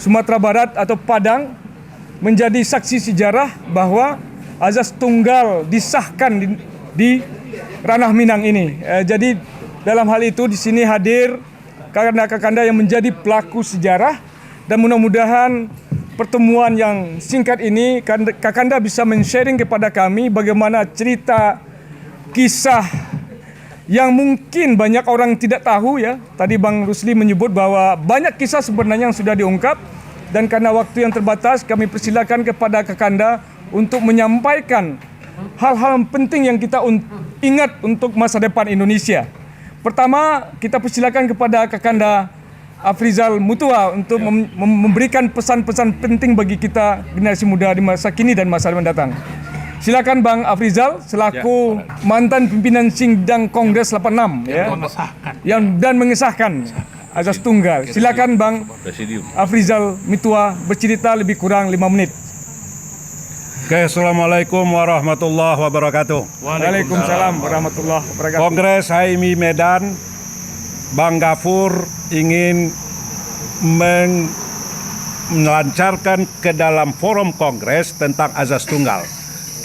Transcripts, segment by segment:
Sumatera Barat atau Padang menjadi saksi sejarah bahwa azas tunggal disahkan di ranah Minang ini. Jadi dalam hal itu di sini hadir kakanda-kakanda yang menjadi pelaku sejarah, dan mudah-mudahan pertemuan yang singkat ini kakanda bisa men-sharing kepada kami bagaimana cerita kisah yang mungkin banyak orang tidak tahu ya. Tadi Bang Rusli menyebut bahwa banyak kisah sebenarnya yang sudah diungkap, dan karena waktu yang terbatas kami persilakan kepada kakanda untuk menyampaikan hal-hal penting yang kita ingat untuk masa depan Indonesia. Pertama, kita persilakan kepada kakanda Afrizal Mutua untuk memberikan pesan-pesan penting bagi kita generasi muda di masa kini dan masa mendatang. Silakan Bang Afrizal selaku mantan pimpinan Sidang Kongres 86 dan mengesahkan azas tunggal. Silakan Bang Afrizal Mutua bercerita lebih kurang 5 menit. Oke, Assalamualaikum warahmatullahi wabarakatuh. Waalaikumsalam warahmatullahi wabarakatuh. Kongres HMI Medan, Bang Gafur ingin melancarkan ke dalam forum kongres tentang azas tunggal.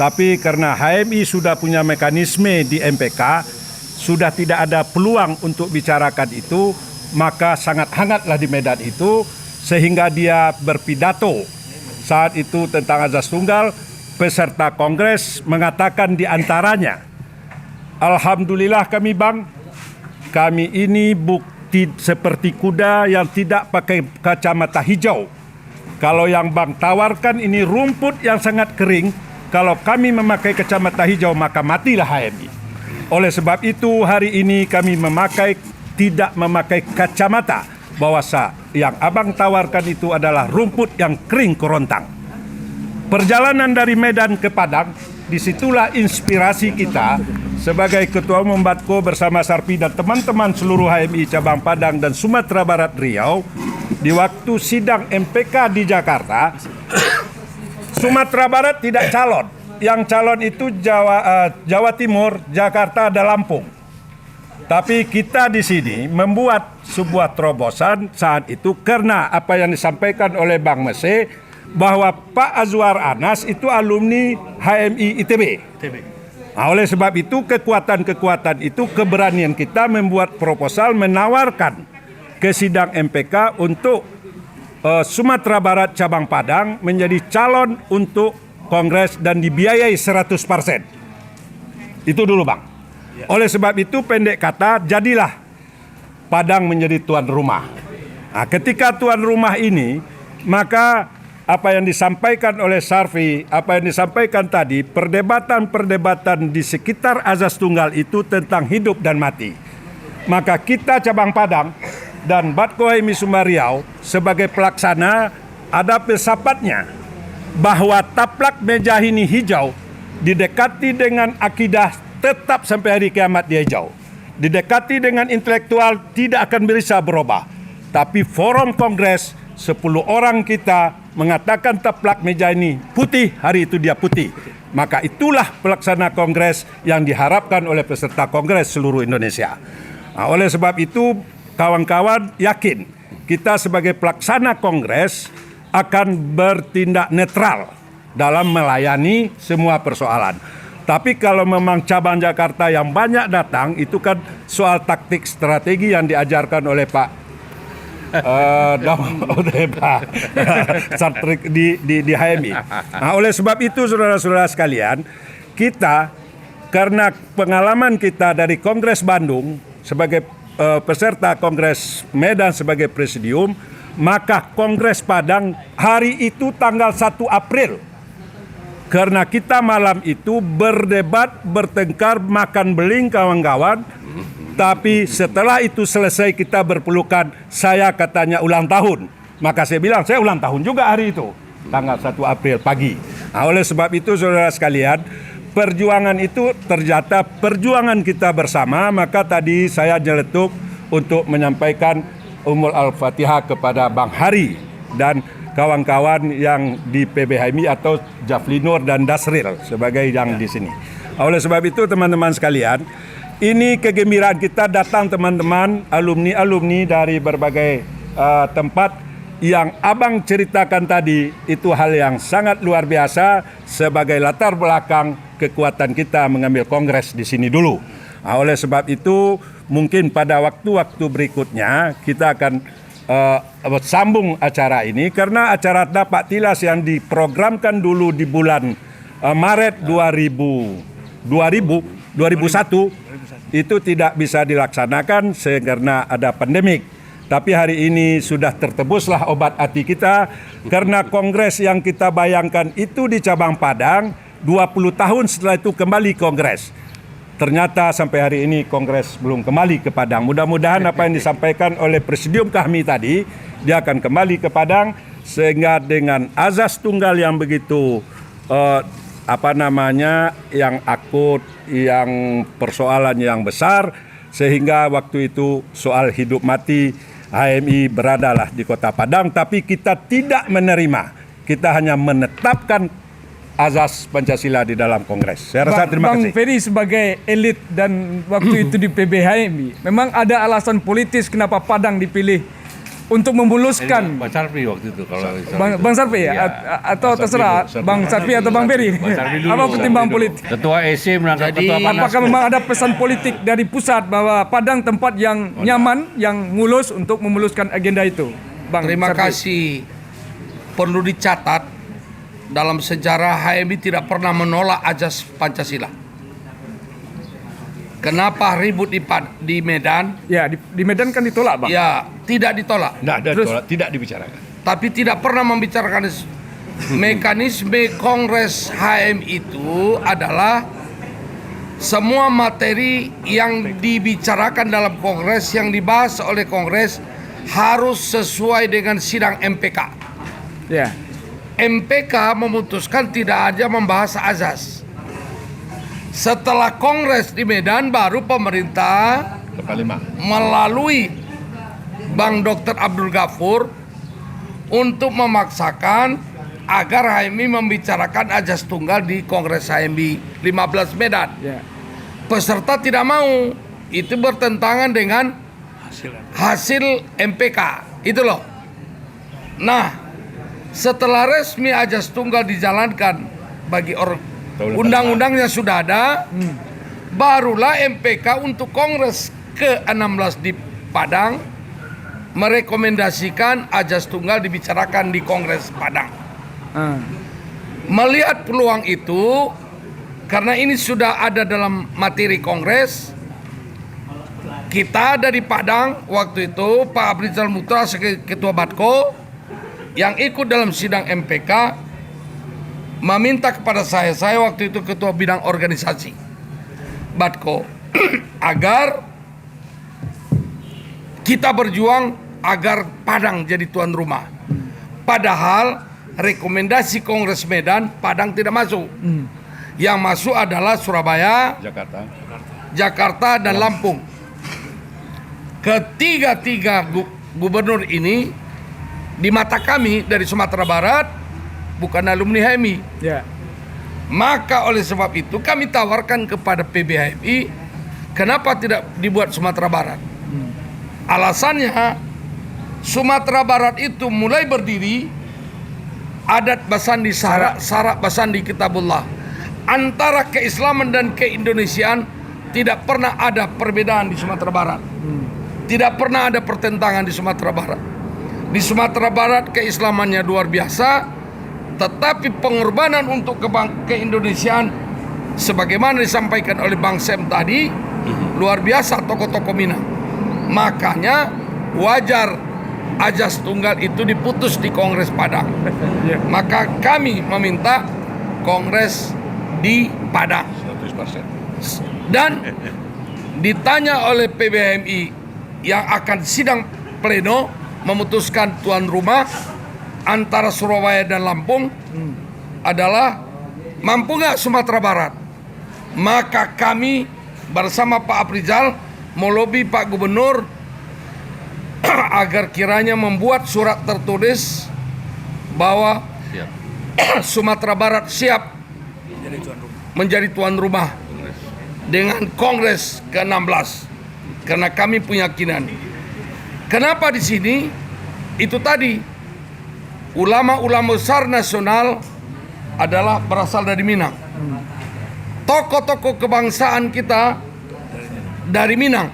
Tapi karena HMI sudah punya mekanisme di MPK, sudah tidak ada peluang untuk bicarakan itu, maka sangat hangatlah di Medan itu, sehingga dia berpidato saat itu tentang azas tunggal. Peserta kongres mengatakan di antaranya, alhamdulillah kami Bang, kami ini bukti seperti kuda yang tidak pakai kacamata hijau. Kalau yang Bang tawarkan ini rumput yang sangat kering, kalau kami memakai kacamata hijau maka matilah HMI. Oleh sebab itu hari ini kami tidak memakai kacamata, bahwa yang Abang tawarkan itu adalah rumput yang kering kerontang. Perjalanan dari Medan ke Padang, disitulah inspirasi kita sebagai Ketua Umum Batko bersama Sarpi dan teman-teman seluruh HMI cabang Padang dan Sumatera Barat Riau. Di waktu sidang MPK di Jakarta, Sumatera Barat tidak calon. Yang calon itu Jawa Timur, Jakarta, dan Lampung. Tapi kita di sini membuat sebuah terobosan saat itu karena apa yang disampaikan oleh Bang Mese, bahwa Pak Azwar Anas itu alumni HMI ITB. Nah, oleh sebab itu kekuatan itu, keberanian kita membuat proposal menawarkan ke sidang MPK untuk Sumatera Barat cabang Padang menjadi calon untuk kongres dan dibiayai 100%. Itu dulu Bang. Oleh sebab itu pendek kata, jadilah Padang menjadi tuan rumah. Nah, ketika tuan rumah ini, maka apa yang disampaikan oleh Sarfi, apa yang disampaikan tadi, perdebatan di sekitar azas tunggal itu tentang hidup dan mati. Maka kita cabang Padang dan Batko HMI Sumbar Riau sebagai pelaksana ada filsafatnya bahwa taplak meja ini hijau didekati dengan akidah tetap sampai hari kiamat dia hijau. Didekati dengan intelektual tidak akan bisa berubah. Tapi forum kongres 10 orang kita mengatakan taplak meja ini putih, hari itu dia putih. Maka itulah pelaksana kongres yang diharapkan oleh peserta kongres seluruh Indonesia. Nah, oleh sebab itu kawan-kawan yakin kita sebagai pelaksana kongres akan bertindak netral dalam melayani semua persoalan. Tapi kalau memang cabang Jakarta yang banyak datang, itu kan soal taktik strategi yang diajarkan oleh Pak di HMI. Nah, oleh sebab itu saudara-saudara sekalian, kita karena pengalaman kita dari Kongres Bandung sebagai peserta Kongres Medan sebagai presidium, maka Kongres Padang hari itu tanggal 1 April. Karena kita malam itu berdebat, bertengkar, makan beling kawan-kawan. Tapi setelah itu selesai kita berpelukan, saya katanya ulang tahun. Maka saya bilang, saya ulang tahun juga hari itu. Tanggal 1 April pagi. Nah, oleh sebab itu saudara sekalian, perjuangan itu ternyata perjuangan kita bersama. Maka tadi saya nyeletuk untuk menyampaikan Ummul Al-Fatihah kepada Bang Hari dan kawan-kawan yang di PBHMI atau Jaflinur dan Dasril sebagai yang di sini. Oleh sebab itu teman-teman sekalian, ini kegembiraan kita datang teman-teman alumni-alumni dari berbagai tempat yang Abang ceritakan tadi itu hal yang sangat luar biasa sebagai latar belakang kekuatan kita mengambil kongres di sini dulu. Nah, oleh sebab itu mungkin pada waktu-waktu berikutnya kita akan sambung acara ini karena acara dapat tilas yang diprogramkan dulu di bulan Maret 2001 itu tidak bisa dilaksanakan karena ada pandemik. Tapi hari ini sudah tertebuslah obat hati kita karena kongres yang kita bayangkan itu di cabang Padang 20 tahun setelah itu kembali kongres. Ternyata sampai hari ini kongres belum kembali ke Padang. Mudah-mudahan apa yang disampaikan oleh presidium kami tadi dia akan kembali ke Padang sehingga dengan azas tunggal yang begitu yang akut, yang persoalan yang besar sehingga waktu itu soal hidup mati HMI beradalah di Kota Padang, tapi kita tidak menerima. Kita hanya menetapkan azas Pancasila di dalam Kongres. Saya rasa terima kasih. Bang Ferry sebagai elit dan waktu itu di PB HMI, memang ada alasan politis kenapa Padang dipilih untuk memuluskan. Bang Sarpi waktu itu kalau Bang Sarpi ya? Atau terserah Bang Sarpi atau Bang Ferry. Apa pertimbangan politik? Ketua EC menangkap Ketua Panas. Apakah memang ada pesan politik dari pusat bahwa Padang tempat yang nyaman, yang mulus untuk memuluskan agenda itu? Bang Terima Sarpi. kasih. Perlu dicatat dalam sejarah HMI tidak pernah menolak azas Pancasila. Kenapa ribut di Medan? Ya, di Medan kan ditolak, Bang. Ya, tidak ditolak. Tidak dibicarakan. Tapi tidak pernah membicarakan mekanisme Kongres HMI itu adalah semua materi yang dibicarakan dalam Kongres, yang dibahas oleh Kongres harus sesuai dengan sidang MPK. Ya. MPK memutuskan tidak ada membahas azas. Setelah Kongres di Medan baru pemerintah melalui Bang Dr. Abdul Ghafur untuk memaksakan agar HMI membicarakan azas tunggal di Kongres HMI 15 Medan. Ya. Peserta tidak mau, itu bertentangan dengan hasil MPK. Itu loh. Nah, setelah resmi azas tunggal dijalankan bagi undang-undangnya sudah ada, barulah MPK untuk Kongres ke-16 di Padang merekomendasikan azas tunggal dibicarakan di Kongres Padang. Melihat peluang itu, karena ini sudah ada dalam materi Kongres, kita dari Padang waktu itu Pak Abrizal Mutra sebagai Ketua Batko yang ikut dalam sidang MPK meminta kepada saya waktu itu Ketua Bidang Organisasi Batko agar kita berjuang agar Padang jadi tuan rumah. Padahal rekomendasi Kongres Medan Padang tidak masuk. Yang masuk adalah Surabaya, Jakarta dan Lampung. Ketiga-tiga gubernur ini di mata kami dari Sumatera Barat bukan alumni HMI. Ya. Maka oleh sebab itu kami tawarkan kepada PB HMI, kenapa tidak dibuat Sumatera Barat? Alasannya Sumatera Barat itu mulai berdiri adat Basandi Sarak Basandi Kitabullah. Antara keislaman dan keindonesiaan tidak pernah ada perbedaan di Sumatera Barat. Tidak pernah ada pertentangan di Sumatera Barat. Di Sumatera Barat keislamannya luar biasa, tetapi pengorbanan untuk keindonesiaan sebagaimana disampaikan oleh Bang Sem tadi luar biasa tokoh-tokoh Minang. Makanya wajar azas tunggal itu diputus di Kongres Padang. Maka kami meminta Kongres di Padang. 100%. Dan ditanya oleh PBHMI yang akan sidang pleno memutuskan tuan rumah antara Surabaya dan Lampung adalah mampu nggak Sumatera Barat. Maka kami bersama Pak Aprizal melobi Pak Gubernur agar kiranya membuat surat tertulis bahwa Sumatera Barat siap menjadi tuan rumah dengan Kongres ke-16. Karena kami punya keyakinan. Kenapa di sini? Itu tadi ulama-ulama besar nasional adalah berasal dari Minang. Tokoh-tokoh kebangsaan kita dari Minang.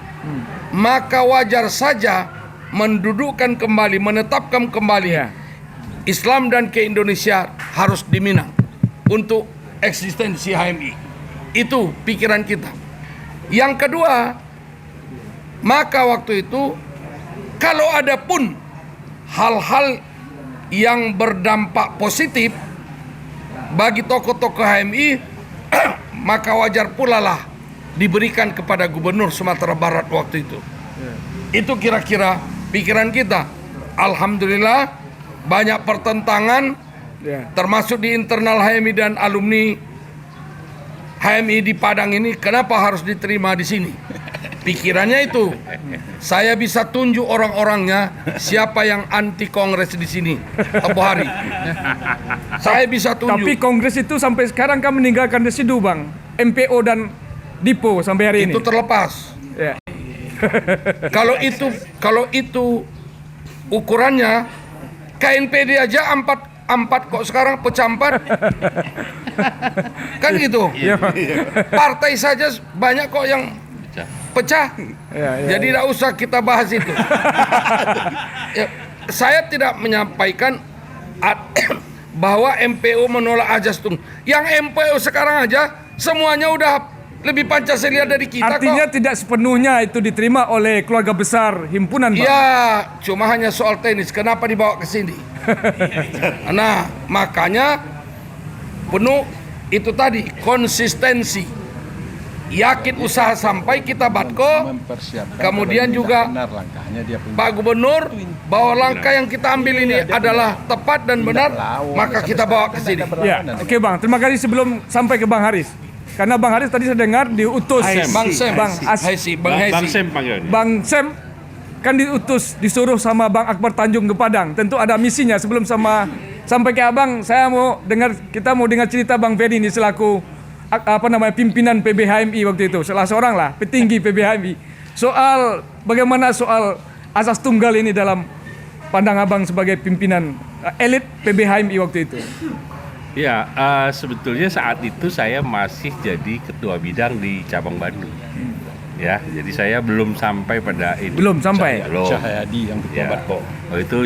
Maka wajar saja mendudukkan kembali, menetapkan kembali Islam dan ke-Indonesia harus di Minang untuk eksistensi HMI. Itu pikiran kita. Yang kedua, maka waktu itu kalau ada pun hal-hal yang berdampak positif bagi tokoh-tokoh HMI, maka wajar pula lah diberikan kepada Gubernur Sumatera Barat waktu itu. Itu kira-kira pikiran kita. Alhamdulillah banyak pertentangan, termasuk di internal HMI dan alumni HMI di Padang ini. Kenapa harus diterima di sini? Pikirannya itu. Saya bisa tunjuk orang-orangnya siapa yang anti kongres di sini. Tempoh hari. Saya bisa tunjuk. Tapi kongres itu sampai sekarang kan meninggalkan residu, Bang. MPO dan Dipo sampai hari ini. Itu terlepas. Ya. Kalau itu ukurannya, KNPD aja empat kok sekarang pecah 4. Kan gitu. Partai saja banyak kok yang pecah. Jadi tidak usah kita bahas itu. Saya tidak menyampaikan bahwa MPO menolak Azas Tunggal. Yang MPO sekarang aja semuanya udah lebih Pancasila dari kita. Artinya kok. tidak sepenuhnya itu diterima oleh keluarga besar himpunan, Bang. Ya, cuma hanya soal teknis. Kenapa dibawa ke sini? Nah, makanya penuh itu tadi konsistensi. Yakin usaha sampai kita Batko. Kemudian juga Pak Gubernur bahwa langkah yang kita ambil ini adalah tepat dan benar, maka kita bawa ke sini. Ya, oke Bang. Terima kasih sebelum sampai ke Bang Haris. Karena Bang Haris tadi saya dengar diutus Bang Sem, Bang Bang Sem panggilnya. Bang Sem kan diutus, disuruh sama Bang Akbar Tanjung ke Padang. Tentu ada misinya. Sebelum sampai ke Abang, kita mau dengar cerita Bang Ferry ini selaku pimpinan PBHMI waktu itu. Salah seorang lah petinggi PBHMI. Soal bagaimana soal asas tunggal ini dalam pandang Abang sebagai pimpinan elit PBHMI waktu itu. Ya, sebetulnya saat itu saya masih jadi ketua bidang di cabang Bandung. Ya, jadi saya belum sampai pada ini. Belum sampai. Cahyadi yang ketua Batko. Oh, itu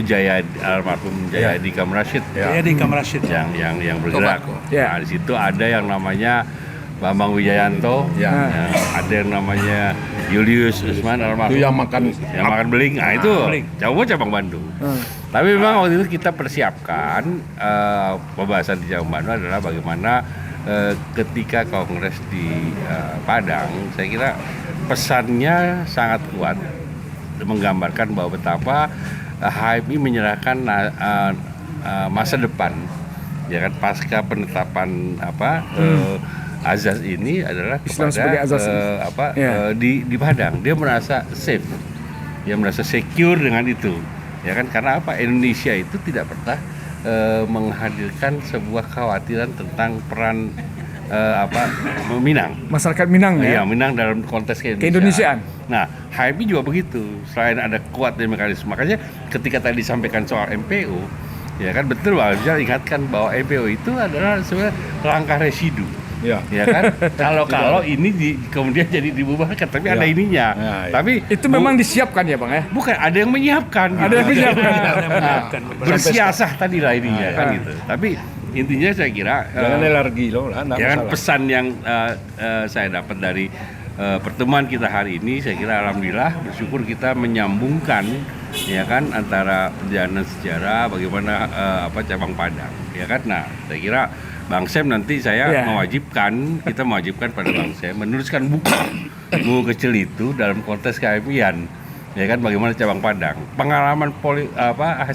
almarhum Jayadi Kamrasyid. Jayadi Kamrasyid. Yang bergerak. Ya. Nah, di situ ada yang namanya Bambang Wijayanto, ada yang namanya Julius Usman almarhum. Itu yang makan beling. Nah, itu cabang Bandung. Tapi memang waktu itu kita persiapkan pembahasan di cabang Bandung adalah bagaimana ketika kongres di Padang, saya kira pesannya sangat kuat menggambarkan bahwa betapa HMI menyerahkan masa depan, ya kan, pasca penetapan azas ini adalah kepada di Padang. Dia merasa safe, dia merasa secure dengan itu, ya kan, karena apa? Indonesia itu tidak pernah menghadirkan sebuah kekhawatiran tentang peran Minang. Masyarakat Minang ya. Iya, Minang dalam konteks Keindonesiaan. Nah, HMI juga begitu. Selain ada kuat dari mekanisme, makanya ketika tadi disampaikan soal MPO, ya kan betul Pak Rizal ingatkan bahwa MPO itu adalah sebenarnya langkah residu. Ya kan? Kalau ini kemudian jadi dibubarkan, tapi ada ininya. Tapi itu memang disiapkan ya Bang ya? Bukan, ada yang menyiapkan. Ada yang menyiapkan. Bersiasah tadi lah ininya kan gitu. Tapi intinya saya kira jangan alergi loh lah, jangan pesan yang saya dapat dari pertemuan kita hari ini, saya kira alhamdulillah bersyukur kita menyambungkan, ya kan, antara perjalanan sejarah bagaimana cabang Padang, ya kan. Nah, saya kira Bang Sem nanti kita mewajibkan pada Bang Sem menuliskan buku kecil itu dalam konteks KMI-an, ya kan, bagaimana cabang Padang, pengalaman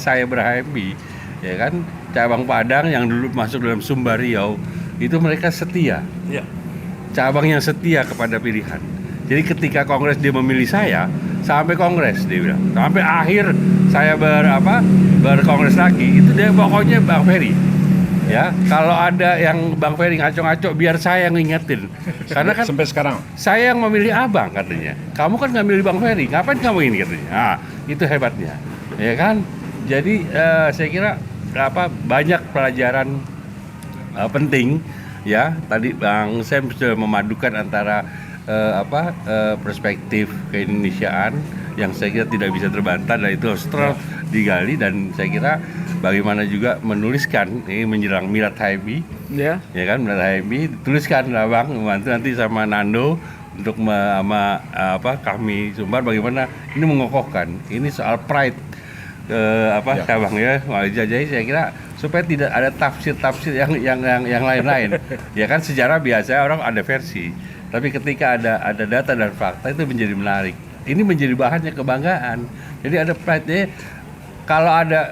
saya ber-HMI, ya kan, cabang Padang yang dulu masuk dalam Sumbar Riau itu mereka setia, cabang yang setia kepada pilihan. Jadi ketika kongres dia memilih saya, sampai kongres dia bilang, sampai akhir saya berkongres lagi, itu dia pokoknya Bang Ferry. Ya, kalau ada yang Bang Ferry ngaco-ngaco, biar saya yang ngingetin. Karena kan sampai sekarang saya yang memilih abang katanya. Kamu kan nggak milih Bang Ferry, ngapain kamu ini katanya. Nah, itu hebatnya, ya kan. Jadi saya kira banyak pelajaran penting ya. Tadi Bang Sam sudah memadukan antara perspektif keindonesiaan yang saya kira tidak bisa terbantah, dan itu harus terus digali. Dan saya kira bagaimana juga menuliskan ini menjelang Milad HMI, ya kan, Milad HMI dituliskan lah Bang, membantu nanti sama Nando untuk kami Sumbar bagaimana ini mengokohkan ini soal pride Bang ya. Jadi saya kira supaya tidak ada tafsir-tafsir yang lain-lain. Ya kan, sejarah biasa orang ada versi, tapi ketika ada data dan fakta itu menjadi menarik. Ini menjadi bahannya kebanggaan. Jadi ada pride. Kalau ada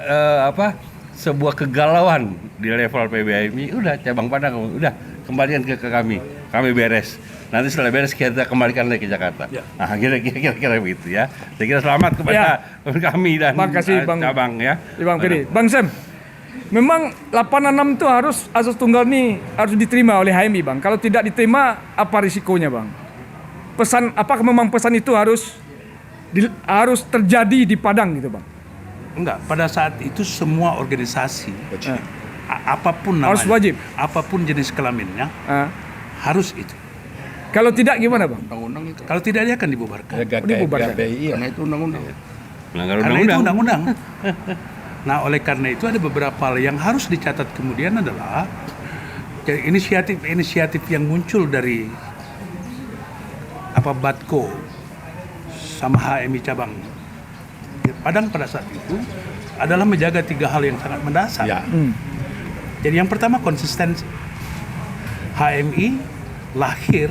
sebuah kegalauan di level PBHMI, udah cabang Padang, udah kembalikan ke kami beres. Nanti setelah beres kita kembalikan lagi ke Jakarta. Ya. Nah, kira-kira begitu ya. Saya kira selamat kepada kami dan makasih, Bang, cabang ya. Bang Pedi. Bang Sam, memang 86 itu azas tunggal ini harus diterima oleh HMI, Bang. Kalau tidak diterima, apa risikonya, Bang? Apakah memang pesan itu harus terjadi di Padang gitu, Bang? Enggak, pada saat itu semua organisasi apapun namanya, harus wajib, apapun jenis kelaminnya harus itu. Kalau tidak gimana, Bang? Undang-undang itu. Kalau tidak dia akan dibubarkan. Dibubarkan. Karena itu undang-undang. Karena itu undang-undang. Nah, oleh karena itu ada beberapa hal yang harus dicatat kemudian adalah inisiatif yang muncul dari Batko sama HMI cabang Padang pada saat itu adalah menjaga 3 hal yang sangat mendasar. Ya. Jadi yang pertama konsistensi. HMI lahir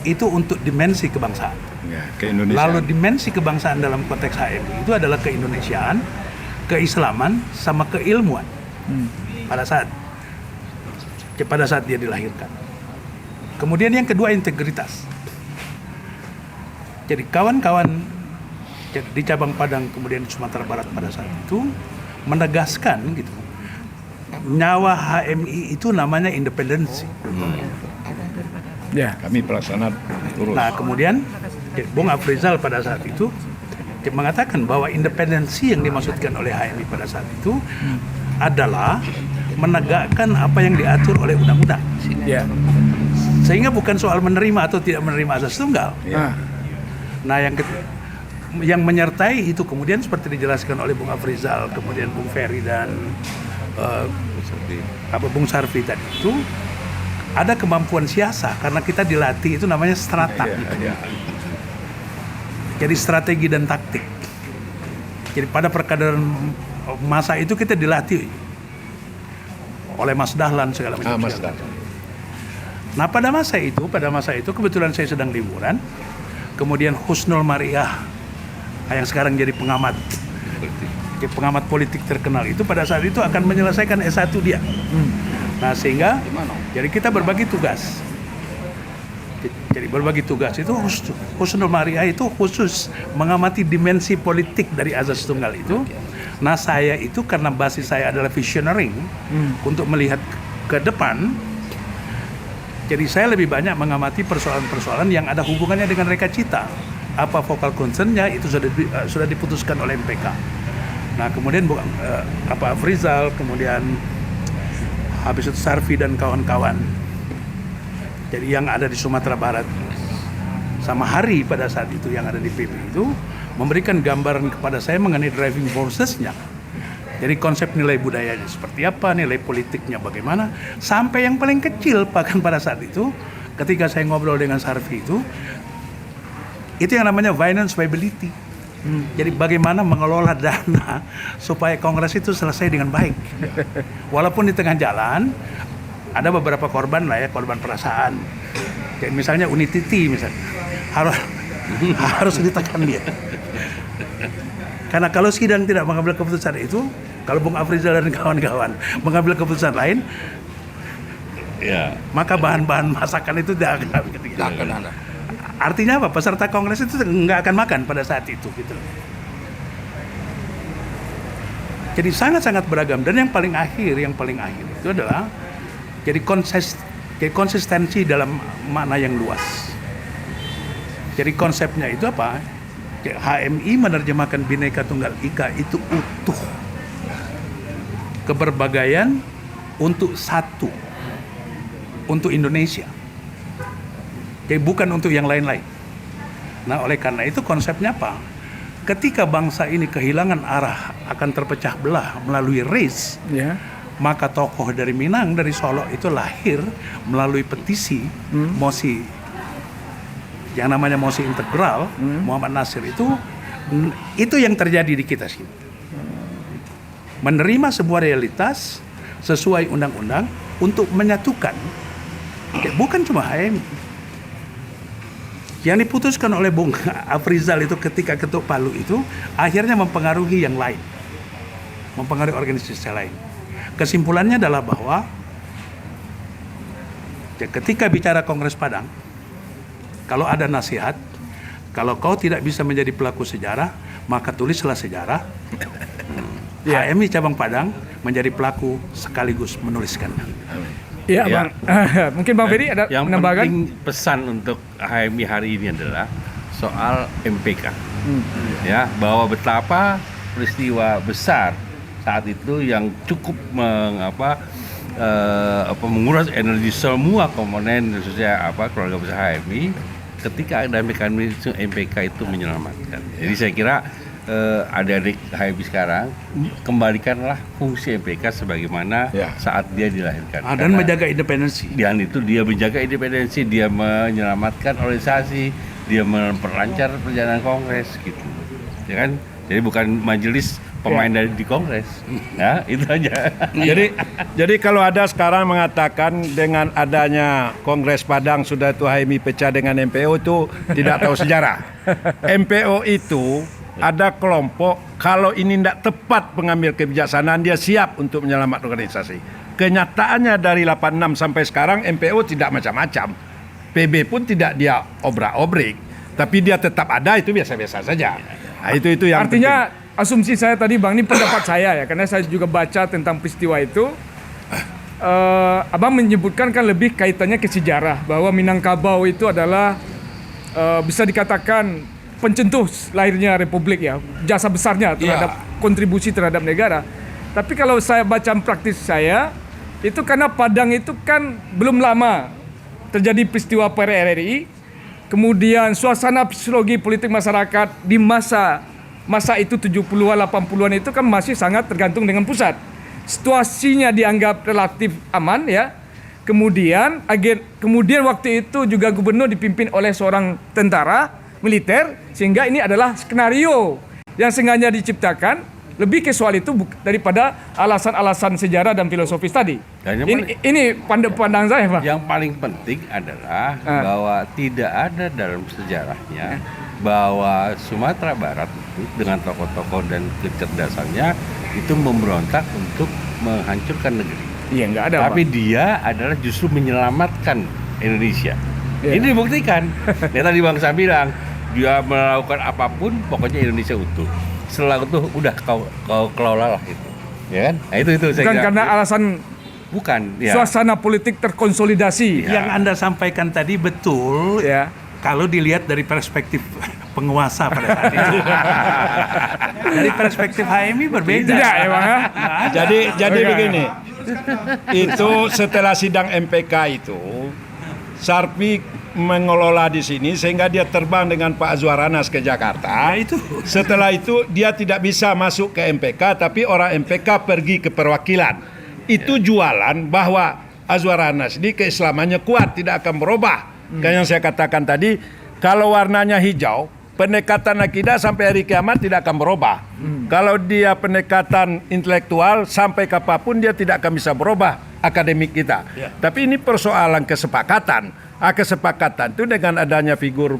itu untuk dimensi kebangsaan. Ya, keindonesiaan. Lalu dimensi kebangsaan dalam konteks HMI itu adalah keindonesiaan, keislaman, sama keilmuan. Pada saat dia dilahirkan. Kemudian yang kedua integritas. Jadi kawan-kawan di cabang Padang kemudian di Sumatera Barat pada saat itu menegaskan gitu, nyawa HMI itu namanya independensi. Ya, kami pelaksana urus. Nah kemudian Bung Afrizal pada saat itu mengatakan bahwa independensi yang dimaksudkan oleh HMI pada saat itu adalah menegakkan apa yang diatur oleh undang-undang. Ya. Sehingga bukan soal menerima atau tidak menerima azas tunggal. Ya. Nah yang menyertai itu kemudian seperti dijelaskan oleh Bung Afrizal, kemudian Bung Ferry dan Bung Sarfi tadi itu ada kemampuan siasah karena kita dilatih itu namanya strata. Ya. Jadi strategi dan taktik. Jadi pada perkadaran masa itu kita dilatih oleh Mas Dahlan segala macam. Mas Dahlan. Nah pada masa itu kebetulan saya sedang liburan. Kemudian Husnul Mariah yang sekarang jadi pengamat politik terkenal itu pada saat itu akan menyelesaikan S1 dia. Nah sehingga jadi kita berbagi tugas. Jadi berbagi tugas itu Husnul Mariah itu khusus mengamati dimensi politik dari azas tunggal itu. Nah saya itu karena basis saya adalah visioneering untuk melihat ke depan. Jadi saya lebih banyak mengamati persoalan-persoalan yang ada hubungannya dengan reka cita. Apa vokal concernnya itu sudah diputuskan oleh MPK. Nah kemudian Afrizal, kemudian habis itu Sarfi dan kawan-kawan. Jadi yang ada di Sumatera Barat sama Hari pada saat itu yang ada di PP itu memberikan gambaran kepada saya mengenai driving forces-nya. Jadi konsep nilai budayanya seperti apa, nilai politiknya bagaimana, sampai yang paling kecil bahkan pada saat itu ketika saya ngobrol dengan Sarfi itu yang namanya finance viability. Jadi bagaimana mengelola dana supaya kongres itu selesai dengan baik. Walaupun di tengah jalan ada beberapa korban lah ya, korban perasaan. Kayak misalnya Unititi misalnya harus ditekan dia. Karena kalau sidang tidak mengambil keputusan itu, kalau Bung Afrizal dan kawan-kawan mengambil keputusan lain, ya, maka bahan-bahan masakan itu tidak akan ada. Artinya apa? Peserta kongres itu nggak akan makan pada saat itu, gitu. Jadi sangat-sangat beragam. Dan yang paling akhir itu adalah jadi konsistensi dalam makna yang luas. Jadi konsepnya itu apa? HMI menerjemahkan Bhinneka Tunggal Ika itu utuh. keberbagaian untuk satu, untuk Indonesia. Jadi bukan untuk yang lain-lain. Nah, oleh karena itu konsepnya apa? Ketika bangsa ini kehilangan arah, akan terpecah belah melalui race, Ya. maka tokoh dari Minang, dari Solo itu lahir melalui petisi, mosi, yang namanya mosi integral, Muhammad Nasir itu yang terjadi di kita sini. Menerima sebuah realitas sesuai undang-undang untuk menyatukan, bukan cuma HMI. Yang diputuskan oleh Bung Afrizal itu ketika ketuk palu itu akhirnya mempengaruhi yang lain, mempengaruhi organisasi lain. Kesimpulannya adalah bahwa ketika bicara Kongres Padang, kalau ada nasihat, kalau kau tidak bisa menjadi pelaku sejarah, maka tulislah sejarah. HMI Cabang Padang menjadi pelaku sekaligus menuliskannya. Iya, Ya. Bang. Mungkin Bang Ferry ada Yang menambahkan? penting pesan untuk HMI hari ini adalah soal MPK. Ya, bahwa betapa peristiwa besar saat itu yang cukup menguras energi semua komponen, khususnya keluarga besar HMI, ketika ada mekanisme MPK itu menyelamatkan. Jadi saya kira adik-adik HMI sekarang kembalikanlah fungsi MPK sebagaimana saat dia dilahirkan. Dan menjaga independensi. Dan itu dia menjaga independensi, dia menyelamatkan organisasi, dia memperlancar perjalanan kongres gitu. Ya kan? Jadi bukan majelis pemain dari di kongres. Ya, itu aja. Jadi kalau ada sekarang mengatakan dengan adanya Kongres Padang sudah itu HMI pecah dengan MPO itu tidak tahu sejarah. MPO itu ada kelompok kalau ini tidak tepat pengambil kebijaksanaan dia siap untuk menyelamatkan organisasi. Kenyataannya dari 86 sampai sekarang MPO tidak macam-macam. PB pun tidak dia obrak-obrik, tapi dia tetap ada, itu biasa-biasa saja. Nah, itu yang Artinya asumsi saya tadi Bang, ini pendapat saya ya, karena saya juga baca tentang peristiwa itu. Abang menyebutkan kan lebih kaitannya ke sejarah, bahwa Minangkabau itu adalah bisa dikatakan pencetus lahirnya Republik ya, jasa besarnya terhadap kontribusi terhadap negara. Tapi kalau saya baca praktis saya, itu karena Padang itu kan belum lama terjadi peristiwa PRRI, kemudian suasana psikologi politik masyarakat di masa itu 70-an 80-an itu kan masih sangat tergantung dengan pusat. Situasinya dianggap relatif aman ya. Kemudian waktu itu juga gubernur dipimpin oleh seorang tentara militer, sehingga ini adalah skenario yang sengaja diciptakan lebih ke soal itu daripada alasan-alasan sejarah dan filosofis tadi. Dan Ini pandang saya, Pak. Yang paling penting adalah bahwa tidak ada dalam sejarahnya bahwa Sumatera Barat itu dengan tokoh-tokoh dan kecerdasannya itu memberontak untuk menghancurkan negeri. Iya, nggak ada. Tapi Pak. dia adalah justru menyelamatkan Indonesia. Iya. Ini dibuktikan. Ya tadi Bang Sam bilang, dia melakukan apapun, pokoknya Indonesia utuh. Setelah itu udah kau kelola lah itu, ya kan? Nah, itu saya Bukan kira. karena alasan Ya. suasana politik terkonsolidasi. Yang Anda sampaikan tadi betul Ya. kalau dilihat dari perspektif penguasa pada saat itu. Dari perspektif HMI berbeda. Tidak ya, Bang. Jadi begini. Itu setelah sidang MPK itu Sarpi mengelola di sini sehingga dia terbang dengan Pak Azwaranas ke Jakarta. itu. Setelah itu dia tidak bisa masuk ke MPK, tapi orang MPK pergi ke perwakilan. Itu jualan bahwa Azwaranas ini keislamannya kuat, tidak akan berubah. Kayak yang saya katakan tadi, kalau warnanya hijau, pendekatan akidah sampai hari kiamat tidak akan berubah. Kalau dia pendekatan intelektual sampai kapanpun dia tidak akan bisa berubah akademik kita. Tapi ini persoalan kesepakatan. Kesepakatan itu dengan adanya figur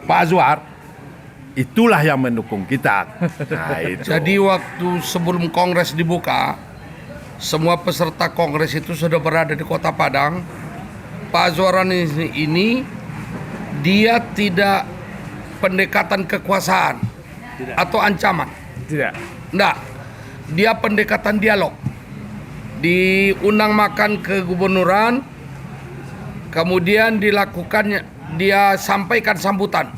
Pak Azwar, itulah yang mendukung kita. Nah, itu. Jadi waktu sebelum kongres dibuka, semua peserta kongres itu sudah berada di Kota Padang. Pak Azwaranis ini dia tidak pendekatan kekuasaan atau ancaman. Tidak. Enggak. Dia pendekatan dialog. Diundang makan ke gubernuran, kemudian dia sampaikan sambutan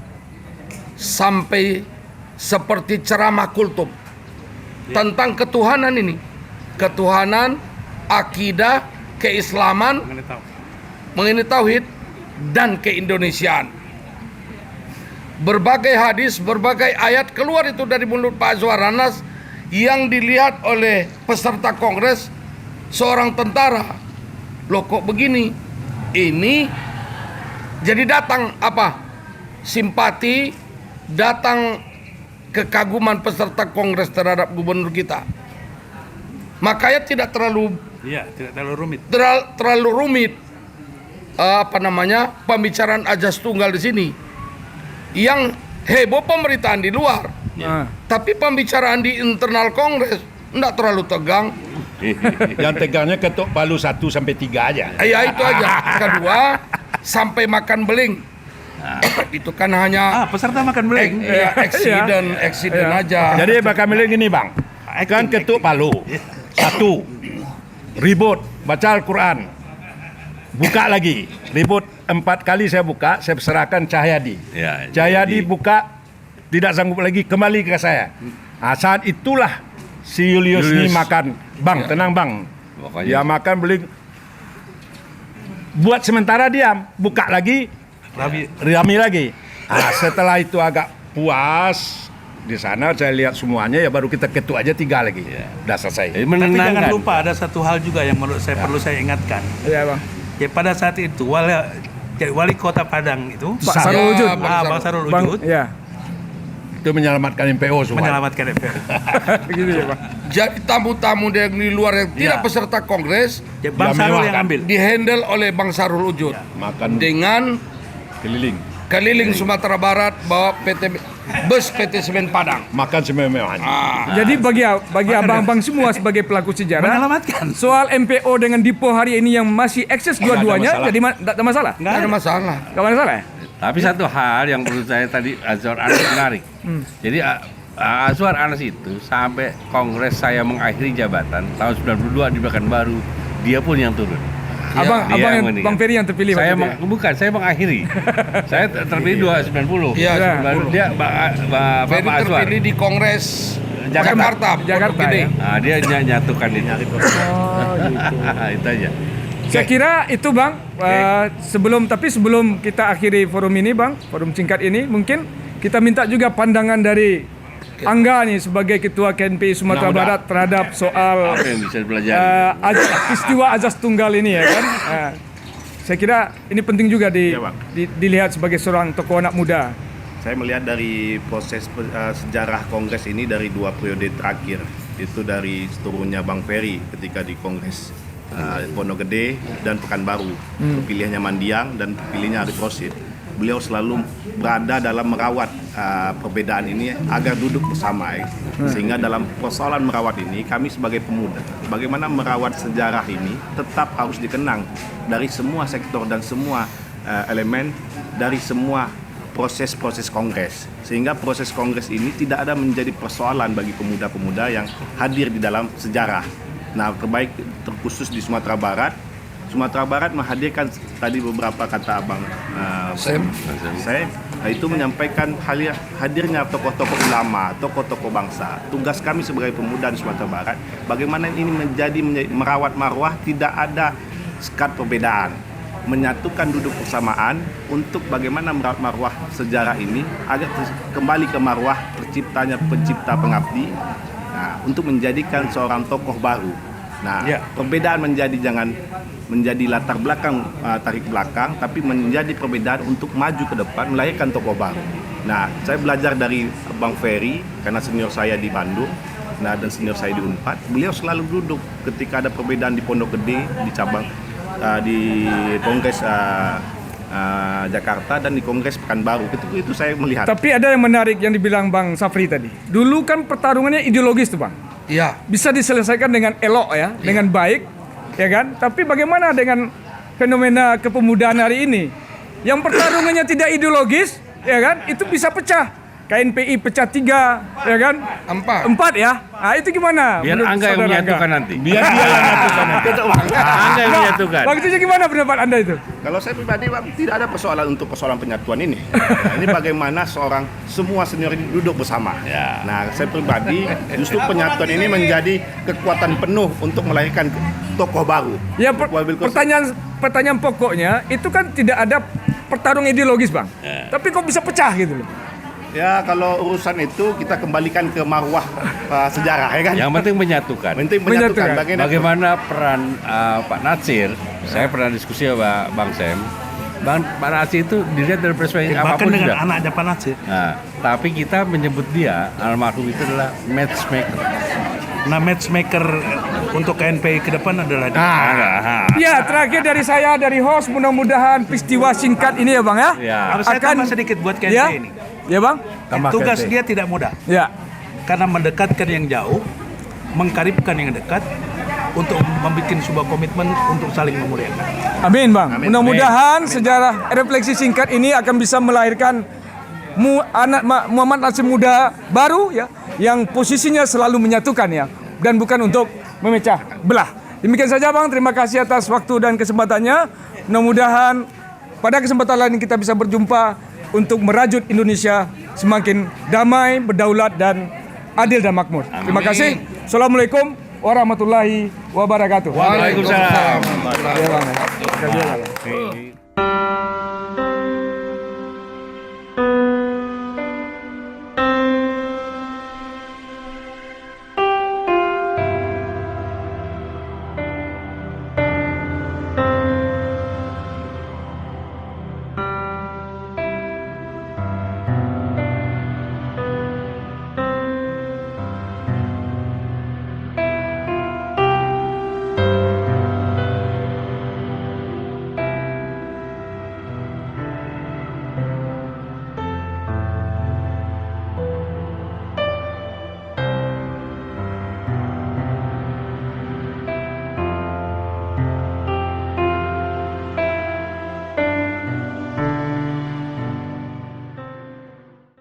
sampai seperti ceramah kultum tentang ketuhanan ini. ketuhanan, akidah, keislaman, mengenai tauhid dan keindonesiaan. Berbagai hadis, berbagai ayat keluar itu dari mulut Pak Azwar Anas yang dilihat oleh peserta kongres seorang tentara. Loh kok begini? Ini jadi datang apa? Simpati, datang kekaguman peserta kongres terhadap gubernur kita. Makanya tidak terlalu rumit. terlalu rumit pembicaraan azas tunggal di sini. Yang heboh pemerintahan di luar, tapi pembicaraan di internal kongres tidak terlalu tegang. Yang tegangnya ketuk palu 1 sampai 3 aja. Ya itu aja. Kedua, sampai makan beling. Itu kan hanya peserta makan beling. eksiden aja. Jadi bakal milih gini bang, kan ketuk palu 1, ribut baca Al-Quran, buka lagi, ribut 4 kali saya buka, saya serahkan Cahyadi. Cahyadi buka, tidak sanggup lagi, kembali ke saya. Nah, saat itulah si Julius ini makan, bang tenang bang, dia makan beli, buat sementara diam, buka lagi, rame lagi. Nah, setelah itu agak puas di sana, saya lihat semuanya, ya baru kita ketuk aja 3 lagi, udah selesai. Tapi jangan lupa ada satu hal juga yang menurut saya perlu saya ingatkan. Iya bang. Ya, pada saat itu wali kota Padang itu Pak Sarul Wujud. Bang Sarul Wujud Ya. Itu menyelamatkan MPO semua. menyelamatkan MPO. Begitu ya bang. Jadi tamu-tamu dari luar yang tidak peserta kongres Ya, Bang Sarul yang ambil. dihandle oleh Bang Sarul Wujud Makan dengan keliling Sumatera Barat bawa bus PT Semen Padang. makan semua. Jadi bagi abang-abang semua sebagai pelaku sejarah, Menyelamatkan. soal MPO dengan Dipo hari ini yang masih eksis dua-duanya, jadi tidak ada masalah. Nggak ada masalah. Nggak ada masalah ya? Tapi satu hal yang menurut saya tadi Azwar Anas menarik. Jadi Azwar Anas itu sampai kongres saya mengakhiri jabatan tahun 92 di Pekanbaru, dia pun yang turun. Abang Bang Ferry yang terpilih Saya waktu itu ya? saya mengakhiri. Saya terpilih 90. Iya, Baru dia Ferry Bapak Azwar. terpilih di Kongres Jakarta. Jakarta, Pondok Gede. ya. Nah, dia nyatukan itu. Oh, gitu. Itu aja. Saya kira itu bang, sebelum kita akhiri forum ini bang, forum singkat ini, mungkin kita minta juga pandangan dari Angga nih sebagai Ketua KNPI Sumatera Barat terhadap soal Apa yang bisa dipelajari? peristiwa azas tunggal ini ya kan. Saya kira ini penting juga dilihat sebagai seorang tokoh anak muda. Saya melihat dari proses sejarah Kongres ini dari 2 periode terakhir. Itu dari turunnya Bang Ferry ketika di Kongres Pondok Gede dan Pekanbaru. Terpilihnya Mandiang dan terpilihnya Arif Rosid. Beliau selalu berada dalam merawat perbedaan ini agar duduk bersama. Sehingga dalam persoalan merawat ini, kami sebagai pemuda, bagaimana merawat sejarah ini tetap harus dikenang dari semua sektor dan semua elemen, dari semua proses-proses kongres. Sehingga proses kongres ini tidak ada menjadi persoalan bagi pemuda-pemuda yang hadir di dalam sejarah. Nah, terkhusus di Sumatera Barat. Sumatera Barat menghadirkan tadi beberapa kata Abang saya itu menyampaikan hadirnya tokoh-tokoh ulama, tokoh-tokoh bangsa. Tugas kami sebagai pemuda di Sumatera Barat, bagaimana ini menjadi merawat marwah, tidak ada sekat perbedaan, menyatukan duduk bersamaan untuk bagaimana merawat marwah sejarah ini agar kembali ke marwah terciptanya pencipta pengabdi, untuk menjadikan seorang tokoh baru. Nah, perbedaan jangan menjadi latar belakang, tarik belakang, tapi menjadi perbedaan untuk maju ke depan, melahirkan tokoh baru. Nah, saya belajar dari Bang Ferry, karena senior saya di Bandung, dan senior saya di Unpad. Beliau selalu duduk ketika ada perbedaan di Pondok Gede, di cabang, di Kongres Jakarta dan di Kongres Pekanbaru. Itu saya melihat. Tapi ada yang menarik yang dibilang Bang Safri tadi. Dulu kan pertarungannya ideologis tuh bang. Iya. Bisa diselesaikan dengan elok ya, dengan baik, ya kan? Tapi bagaimana dengan fenomena kepemudaan hari ini? Yang pertarungannya tidak ideologis, ya kan? Itu bisa pecah. KNPI pecah 3, ya kan? 4 ya. Nah, itu gimana? Biar menurut Angga yang saudara menyatukan nanti. Biar dia yang menyatukan. Angga yang menyatukan. Bang Tuju gimana pendapat Anda itu? Kalau saya pribadi Bang, tidak ada persoalan untuk persoalan penyatuan ini. Nah, ini bagaimana semua senior ini duduk bersama. Ya. Nah, saya pribadi justru penyatuan ini menjadi kekuatan penuh untuk melahirkan tokoh baru. Ya, Wabil Koster. pertanyaan pokoknya itu kan tidak ada pertarung ideologis, Bang. Tapi kok bisa pecah gitu loh. Ya, kalau urusan itu kita kembalikan ke marwah sejarah, ya kan? Yang penting menyatukan. Penting Menyatukan. menyatukan. Bagaimana peran Pak Natsir? Saya pernah diskusi sama Bang Sam. Pak Natsir itu dilihat dari perspektif Bahkan apapun dengan sudah. anaknya Pak Natsir. Nah, tapi kita menyebut dia almarhum itu adalah matchmaker. Nah, matchmaker untuk KNPI ke depan adalah Ya, terakhir dari saya, dari host, mudah-mudahan peristiwa singkat ini ya, Bang ya. Ya. Harus saya tambah sedikit buat KNPI ya, ini. ya, Bang. Tugas dia tidak mudah. Ya. Karena mendekatkan yang jauh, mengkaribkan yang dekat, untuk membuat sebuah komitmen untuk saling memuliakan. Amin, Bang. Mudah-mudahan sejarah refleksi singkat ini akan bisa melahirkan anak Muhammad Natsir muda baru ya, yang posisinya selalu menyatukan ya, dan bukan untuk memecah belah. Demikian saja, Bang. Terima kasih atas waktu dan kesempatannya. Mudah-mudahan pada kesempatan lain kita bisa berjumpa untuk merajut Indonesia semakin damai, berdaulat dan adil dan makmur. Terima kasih. Assalamualaikum warahmatullahi wabarakatuh. Waalaikumsalam. Ya, Bang.